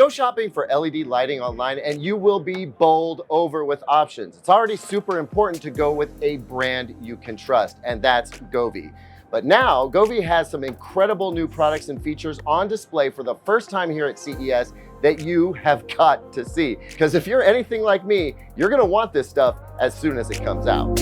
Go shopping for LED lighting online and you will be bowled over with options. It's already super important to go with a brand you can trust, and that's Govee. But now, Govee has some incredible new products and features on display for the first time here at CES that you have got to see. Because if you're anything like me, you're gonna want this stuff as soon as it comes out.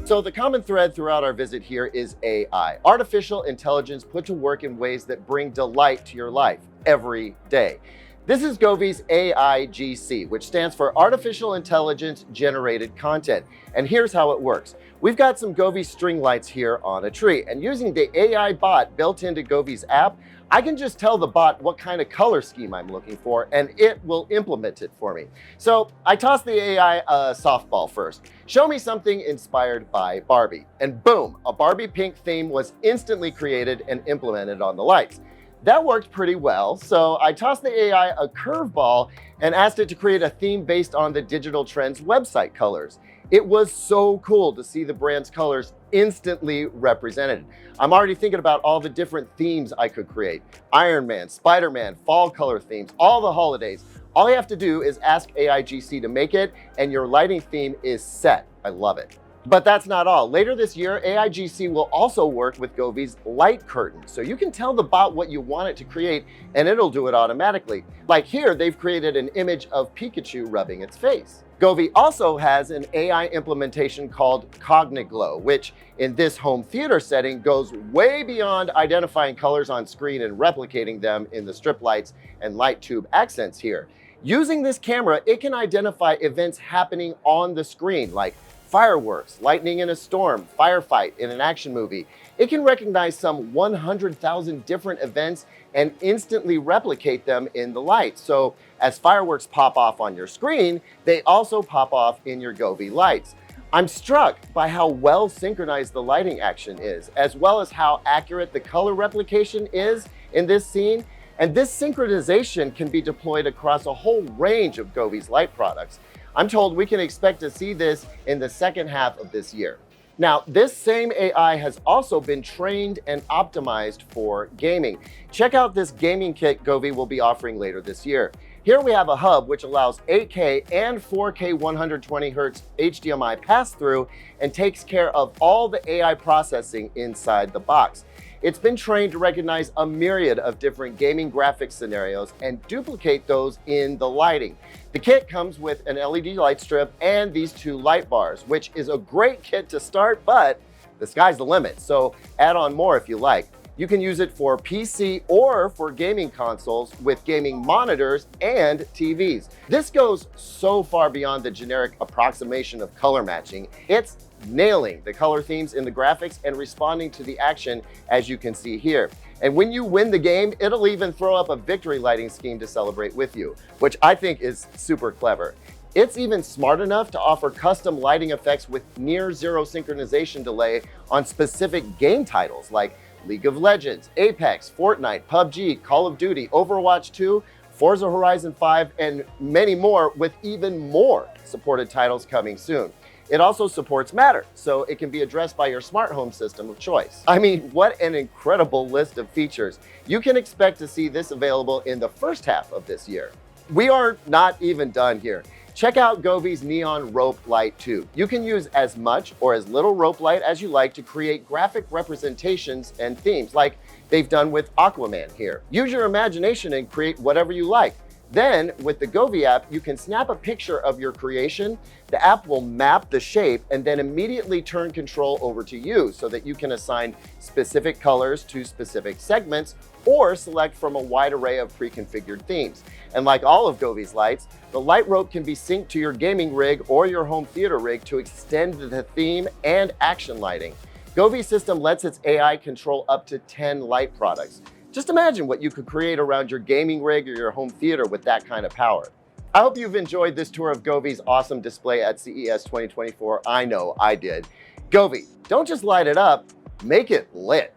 So the common thread throughout our visit here is AI, artificial intelligence put to work in ways that bring delight to your life every day. This is Govee's AIGC, which stands for Artificial Intelligence Generated Content. And here's how it works. We've got some Govee string lights here on a tree, and using the AI bot built into Govee's app, I can just tell the bot what kind of color scheme I'm looking for, and it will implement it for me. So I tossed the AI a softball first. Show me something inspired by Barbie. And boom, a Barbie pink theme was instantly created and implemented on the lights. That worked pretty well, so I tossed the AI a curveball and asked it to create a theme based on the Digital Trends website colors. It was so cool to see the brand's colors instantly represented. I'm already thinking about all the different themes I could create. Iron Man, Spider-Man, fall color themes, all the holidays. All you have to do is ask AIGC to make it, and your lighting theme is set. I love it. But that's not all. Later this year, AIGC will also work with Govee's light curtain. So you can tell the bot what you want it to create and it'll do it automatically. Like here, they've created an image of Pikachu rubbing its face. Govee also has an AI implementation called CogniGlow, which in this home theater setting goes way beyond identifying colors on screen and replicating them in the strip lights and light tube accents here. Using this camera, it can identify events happening on the screen, like fireworks, lightning in a storm, firefight in an action movie. It can recognize some 100,000 different events and instantly replicate them in the light. So as fireworks pop off on your screen, they also pop off in your Govee lights. I'm struck by how well synchronized the lighting action is, as well as how accurate the color replication is in this scene. And this synchronization can be deployed across a whole range of Govee's light products. I'm told we can expect to see this in the second half of this year. Now, this same AI has also been trained and optimized for gaming. Check out this gaming kit Govee will be offering later this year. Here we have a hub which allows 8K and 4K 120Hz HDMI pass-through and takes care of all the AI processing inside the box. It's been trained to recognize a myriad of different gaming graphics scenarios and duplicate those in the lighting. The kit comes with an LED light strip and these two light bars, which is a great kit to start, but the sky's the limit, so add on more if you like. You can use it for PC or for gaming consoles with gaming monitors and TVs. This goes so far beyond the generic approximation of color matching. It's nailing the color themes in the graphics and responding to the action, as you can see here. And when you win the game, it'll even throw up a victory lighting scheme to celebrate with you, which I think is super clever. It's even smart enough to offer custom lighting effects with near zero synchronization delay on specific game titles like League of Legends, Apex, Fortnite, PUBG, Call of Duty, Overwatch 2, Forza Horizon 5, and many more, with even more supported titles coming soon. It also supports Matter, so it can be addressed by your smart home system of choice. I mean, what an incredible list of features. You can expect to see this available in the first half of this year. We are not even done here. Check out Govee's Neon Rope Light too. You can use as much or as little rope light as you like to create graphic representations and themes, like they've done with Aquaman here. Use your imagination and create whatever you like. Then, with the Govee app, you can snap a picture of your creation. The app will map the shape and then immediately turn control over to you so that you can assign specific colors to specific segments or select from a wide array of pre-configured themes. And like all of Govee's lights, the light rope can be synced to your gaming rig or your home theater rig to extend the theme and action lighting. Govee system lets its AI control up to 10 light products. Just imagine what you could create around your gaming rig or your home theater with that kind of power. I hope you've enjoyed this tour of Govee's awesome display at CES 2024. I know I did. Govee, don't just light it up, make it lit.